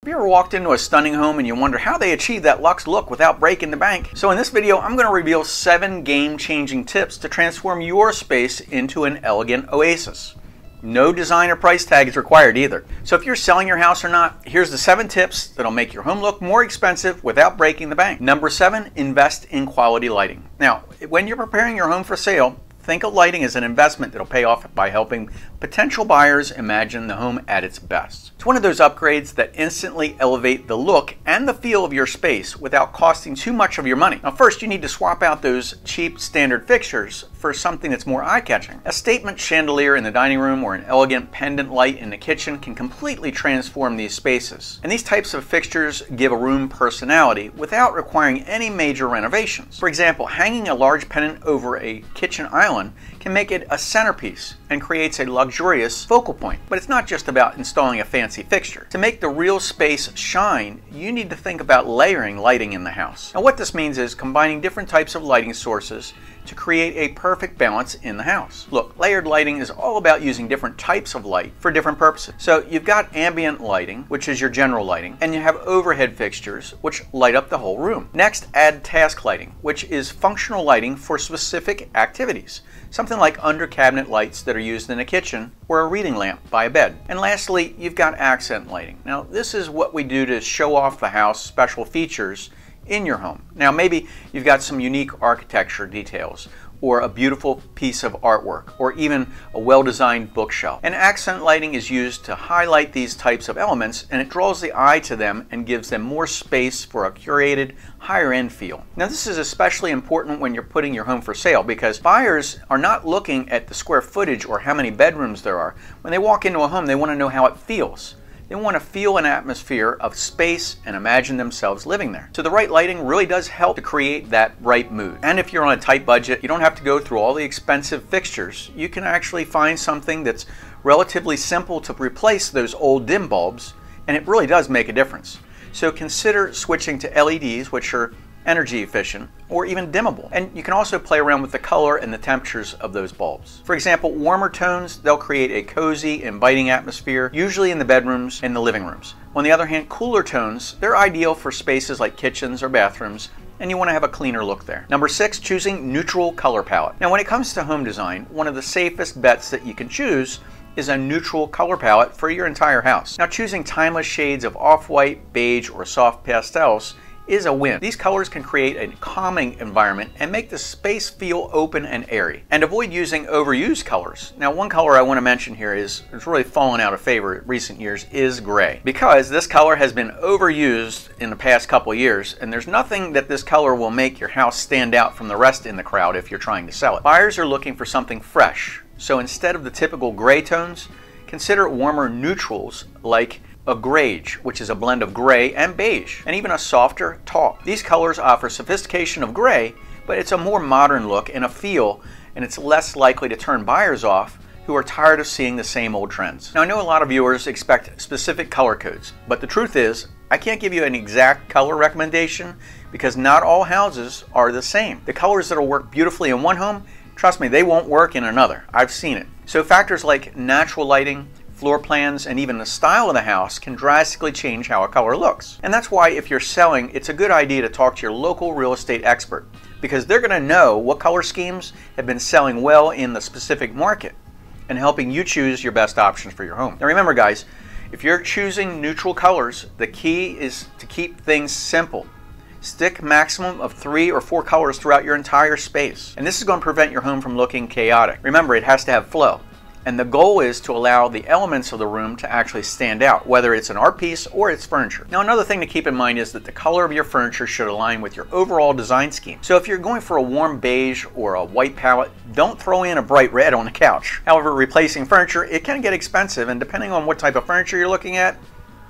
you ever walked into a stunning home and you wonder how they achieve that luxe look without breaking the bank? So in this video, I'm going to reveal 7 game-changing tips to transform your space into an elegant oasis. No design or price tag is required either. So if you're selling your house or not, here's the 7 tips that'll make your home look more expensive without breaking the bank. Number 7, invest in quality lighting. Now, when you're preparing your home for sale, think of lighting as an investment that'll pay off by helping potential buyers imagine the home at its best. It's one of those upgrades that instantly elevate the look and the feel of your space without costing too much of your money. Now first, you need to swap out those cheap standard fixtures for something that's more eye-catching. A statement chandelier in the dining room or an elegant pendant light in the kitchen can completely transform these spaces. And these types of fixtures give a room personality without requiring any major renovations. For example, hanging a large pendant over a kitchen island can make it a centerpiece and creates a luxurious focal point. But it's not just about installing a fancy fixture. To make the real space shine, you need to think about layering lighting in the house. Now what this means is combining different types of lighting sources to create a perfect balance in the house. Look, layered lighting is all about using different types of light for different purposes. So you've got ambient lighting, which is your general lighting, and you have overhead fixtures, which light up the whole room. Next, add task lighting, which is functional lighting for specific activities. Something like under cabinet lights that are used in a kitchen or a reading lamp by a bed. And lastly, you've got accent lighting. Now this is what we do to show off the house special features in your home. Now maybe you've got some unique architecture details or a beautiful piece of artwork or even a well-designed bookshelf. And accent lighting is used to highlight these types of elements, and it draws the eye to them and gives them more space for a curated higher-end feel. Now this is especially important when you're putting your home for sale because buyers are not looking at the square footage or how many bedrooms there are. When they walk into a home, they want to know how it feels. They want to feel an atmosphere of space and imagine themselves living there. So the right lighting really does help to create that right mood. And if you're on a tight budget, you don't have to go through all the expensive fixtures. You can actually find something that's relatively simple to replace those old dim bulbs, and it really does make a difference. So consider switching to LEDs, which are energy efficient, or even dimmable. And you can also play around with the color and the temperatures of those bulbs. For example, warmer tones, they'll create a cozy, inviting atmosphere, usually in the bedrooms and the living rooms. On the other hand, cooler tones, they're ideal for spaces like kitchens or bathrooms, and you want to have a cleaner look there. Number 6, choosing neutral color palette. Now when it comes to home design, one of the safest bets that you can choose is a neutral color palette for your entire house. Now choosing timeless shades of off-white, beige, or soft pastels is a win. These colors can create a calming environment and make the space feel open and airy. And avoid using overused colors. Now one color I want to mention here it's really fallen out of favor in recent years is gray. Because this color has been overused in the past couple years, and there's nothing that this color will make your house stand out from the rest in the crowd if you're trying to sell it. Buyers are looking for something fresh. So instead of the typical gray tones, consider warmer neutrals like a greige, which is a blend of gray and beige, and even a softer taupe. These colors offer sophistication of gray, but it's a more modern look and a feel, and it's less likely to turn buyers off who are tired of seeing the same old trends. Now I know a lot of viewers expect specific color codes, but the truth is, I can't give you an exact color recommendation because not all houses are the same. The colors that'll work beautifully in one home, trust me, they won't work in another. I've seen it. So factors like natural lighting, floor plans, and even the style of the house can drastically change how a color looks. And that's why if you're selling, it's a good idea to talk to your local real estate expert because they're going to know what color schemes have been selling well in the specific market and helping you choose your best options for your home. Now remember guys, if you're choosing neutral colors, the key is to keep things simple. Stick maximum of 3 or 4 colors throughout your entire space. And this is going to prevent your home from looking chaotic. Remember, it has to have flow. And the goal is to allow the elements of the room to actually stand out, whether it's an art piece or it's furniture. Now another thing to keep in mind is that the color of your furniture should align with your overall design scheme. So if you're going for a warm beige or a white palette, don't throw in a bright red on the couch. However, replacing furniture, it can get expensive, and depending on what type of furniture you're looking at,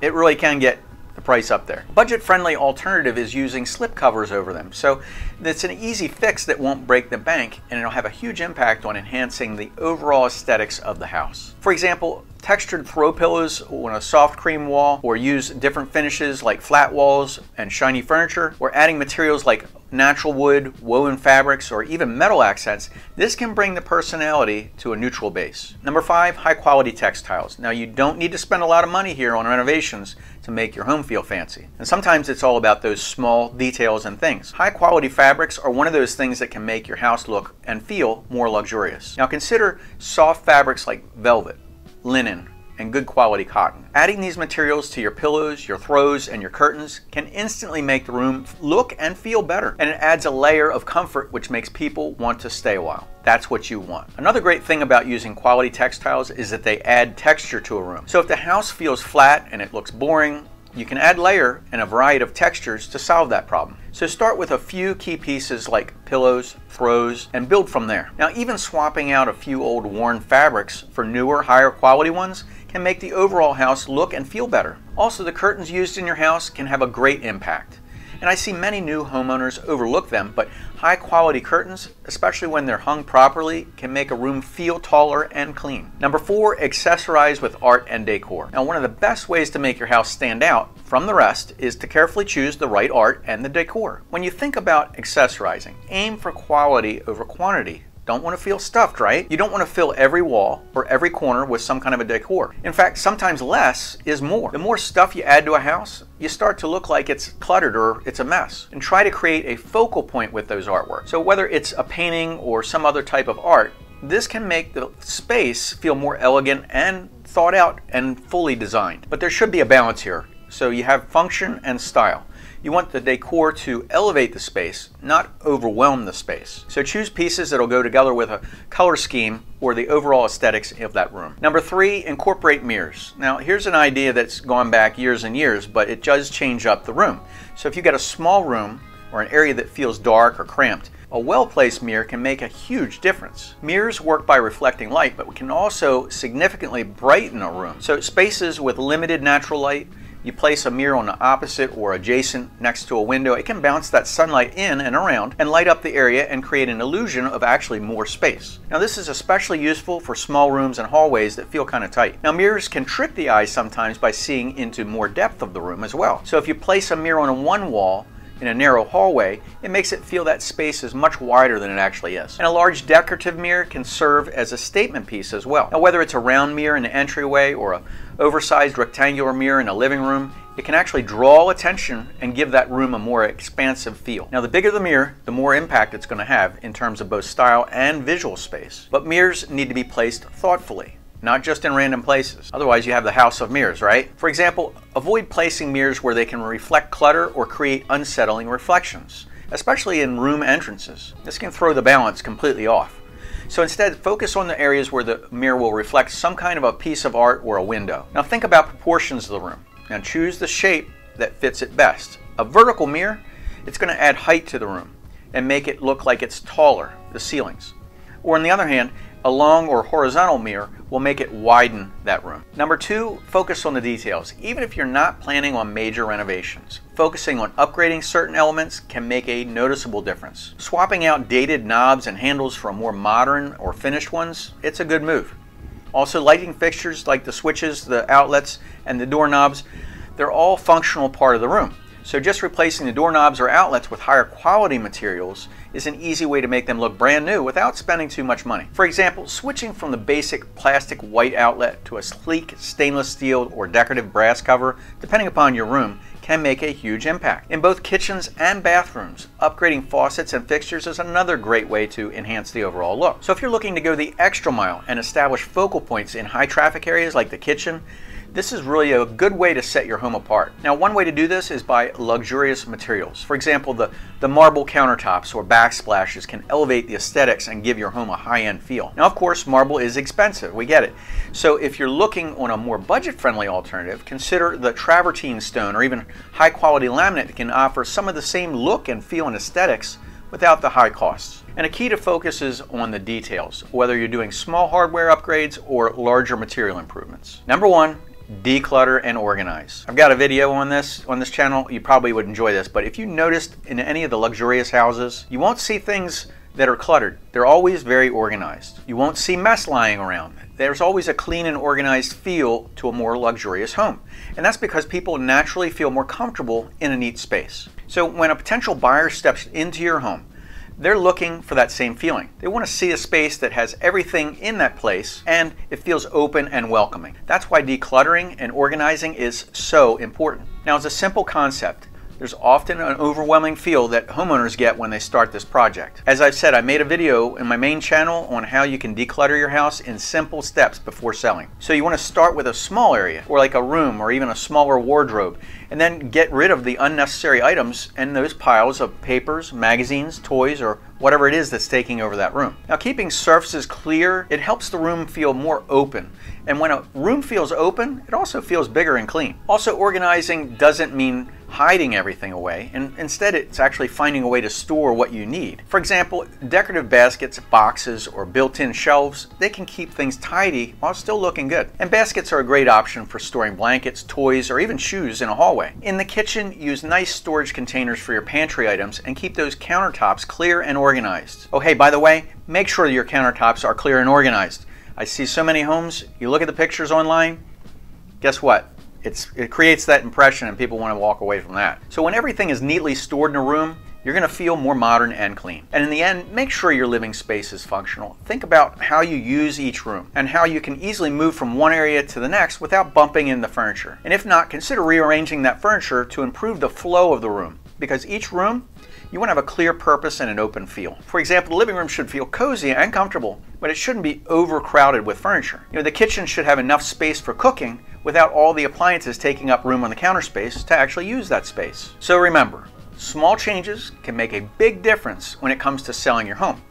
it really can get the price up there. Budget-friendly alternative is using slip covers over them. So it's an easy fix that won't break the bank, and it'll have a huge impact on enhancing the overall aesthetics of the house. For example, textured throw pillows on a soft cream wall, or use different finishes like flat walls and shiny furniture, or adding materials like natural wood, woven fabrics, or even metal accents, this can bring the personality to a neutral base. Number 5, high quality textiles. Now you don't need to spend a lot of money here on renovations to make your home feel fancy. And sometimes it's all about those small details and things. High quality fabrics are one of those things that can make your house look and feel more luxurious. Now consider soft fabrics like velvet, linen, and good quality cotton. Adding these materials to your pillows, your throws, and your curtains can instantly make the room look and feel better. And it adds a layer of comfort which makes people want to stay a while. That's what you want. Another great thing about using quality textiles is that they add texture to a room. So if the house feels flat and it looks boring, you can add layer and a variety of textures to solve that problem. So start with a few key pieces like pillows, throws, and build from there. Now even swapping out a few old worn fabrics for newer, higher quality ones can make the overall house look and feel better. Also, the curtains used in your house can have a great impact. And I see many new homeowners overlook them, but high quality curtains, especially when they're hung properly, can make a room feel taller and clean. Number 4, accessorize with art and decor. Now one of the best ways to make your house stand out from the rest is to carefully choose the right art and the decor. When you think about accessorizing, aim for quality over quantity. Don't want to feel stuffed, right? You don't want to fill every wall or every corner with some kind of a decor. In fact, sometimes less is more. The more stuff you add to a house, you start to look like it's cluttered or it's a mess. And try to create a focal point with those artworks. So whether it's a painting or some other type of art, this can make the space feel more elegant and thought out and fully designed. But there should be a balance here. So you have function and style. You want the decor to elevate the space, not overwhelm the space. So choose pieces that will go together with a color scheme or the overall aesthetics of that room. Number 3, incorporate mirrors. Now here's an idea that's gone back years and years, but it does change up the room. So if you got a small room or an area that feels dark or cramped, a well-placed mirror can make a huge difference. Mirrors work by reflecting light, but can also significantly brighten a room. So spaces with limited natural light, you place a mirror on the opposite or adjacent next to a window, it can bounce that sunlight in and around and light up the area and create an illusion of actually more space. Now this is especially useful for small rooms and hallways that feel kind of tight. Now mirrors can trick the eye sometimes by seeing into more depth of the room as well. So if you place a mirror on one wall in a narrow hallway, it makes it feel that space is much wider than it actually is. And a large decorative mirror can serve as a statement piece as well. Now whether it's a round mirror in the entryway or an oversized rectangular mirror in a living room, it can actually draw attention and give that room a more expansive feel. Now the bigger the mirror, the more impact it's going to have in terms of both style and visual space. But mirrors need to be placed thoughtfully, not just in random places. Otherwise you have the house of mirrors, right? For example, avoid placing mirrors where they can reflect clutter or create unsettling reflections, especially in room entrances. This can throw the balance completely off. So instead, focus on the areas where the mirror will reflect some kind of a piece of art or a window. Now think about proportions of the room. Now choose the shape that fits it best. A vertical mirror, it's going to add height to the room and make it look like it's taller, the ceilings. Or on the other hand, a long or horizontal mirror will make it widen that room. Number 2, focus on the details. Even if you're not planning on major renovations, focusing on upgrading certain elements can make a noticeable difference. Swapping out dated knobs and handles for more modern or finished ones, it's a good move. Also, lighting fixtures like the switches, the outlets, and the doorknobs, they're all functional part of the room. So just replacing the doorknobs or outlets with higher quality materials is an easy way to make them look brand new without spending too much money. For example, switching from the basic plastic white outlet to a sleek stainless steel or decorative brass cover, depending upon your room, can make a huge impact. In both kitchens and bathrooms, upgrading faucets and fixtures is another great way to enhance the overall look. So if you're looking to go the extra mile and establish focal points in high traffic areas like the kitchen, this is really a good way to set your home apart. Now, one way to do this is by luxurious materials. For example, the marble countertops or backsplashes can elevate the aesthetics and give your home a high-end feel. Now, of course, marble is expensive, we get it. So if you're looking on a more budget-friendly alternative, consider the travertine stone or even high-quality laminate that can offer some of the same look and feel and aesthetics without the high costs. And a key to focus is on the details, whether you're doing small hardware upgrades or larger material improvements. Number 1, declutter and organize. I've got a video on this channel. You probably would enjoy this, but if you noticed in any of the luxurious houses, you won't see things that are cluttered. They're always very organized. You won't see mess lying around. There's always a clean and organized feel to a more luxurious home. And that's because people naturally feel more comfortable in a neat space. So when a potential buyer steps into your home, they're looking for that same feeling. They want to see a space that has everything in that place and it feels open and welcoming. That's why decluttering and organizing is so important. Now, it's a simple concept. There's often an overwhelming feel that homeowners get when they start this project. As I've said, I made a video in my main channel on how you can declutter your house in simple steps before selling. So you want to start with a small area, or like a room, or even a smaller wardrobe, and then get rid of the unnecessary items and those piles of papers, magazines, toys, or whatever it is that's taking over that room. Now, keeping surfaces clear, it helps the room feel more open. And when a room feels open, it also feels bigger and clean. Also, organizing doesn't mean hiding everything away, and instead it's actually finding a way to store what you need. For example, decorative baskets, boxes, or built-in shelves, they can keep things tidy while still looking good. And baskets are a great option for storing blankets, toys, or even shoes in a hallway. In the kitchen, use nice storage containers for your pantry items and keep those countertops clear and organized. Oh hey, by the way, make sure your countertops are clear and organized. I see so many homes, you look at the pictures online, guess what? It creates that impression and people want to walk away from that. So when everything is neatly stored in a room, you're going to feel more modern and clean. And in the end, make sure your living space is functional. Think about how you use each room and how you can easily move from one area to the next without bumping into furniture. And if not, consider rearranging that furniture to improve the flow of the room, because each room, you want to have a clear purpose and an open feel. For example, the living room should feel cozy and comfortable, but it shouldn't be overcrowded with furniture. The kitchen should have enough space for cooking without all the appliances taking up room on the counter space to actually use that space. So remember, small changes can make a big difference when it comes to selling your home.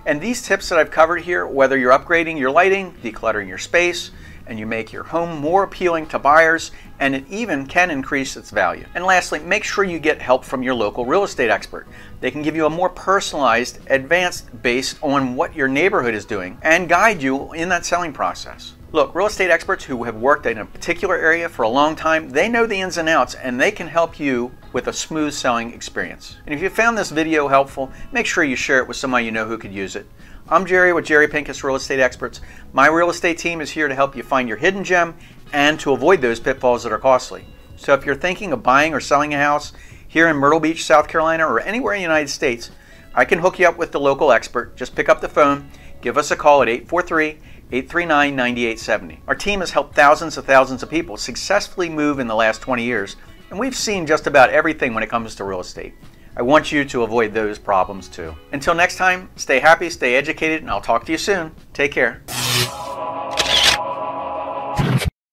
And these tips that I've covered here, whether you're upgrading your lighting, decluttering your space, and you make your home more appealing to buyers, and it even can increase its value. And lastly, make sure you get help from your local real estate expert. They can give you a more personalized, advanced based on what your neighborhood is doing and guide you in that selling process. Look, real estate experts who have worked in a particular area for a long time, they know the ins and outs and they can help you with a smooth selling experience. And if you found this video helpful, make sure you share it with somebody you know who could use it. I'm Jerry with Jerry Pinkas Real Estate Experts. My real estate team is here to help you find your hidden gem and to avoid those pitfalls that are costly. So if you're thinking of buying or selling a house here in Myrtle Beach, South Carolina, or anywhere in the United States, I can hook you up with the local expert. Just pick up the phone, give us a call at 843-839-9870. Our team has helped thousands of people successfully move in the last 20 years, and we've seen just about everything when it comes to real estate. I want you to avoid those problems too. Until next time, stay happy, stay educated, and I'll talk to you soon. Take care.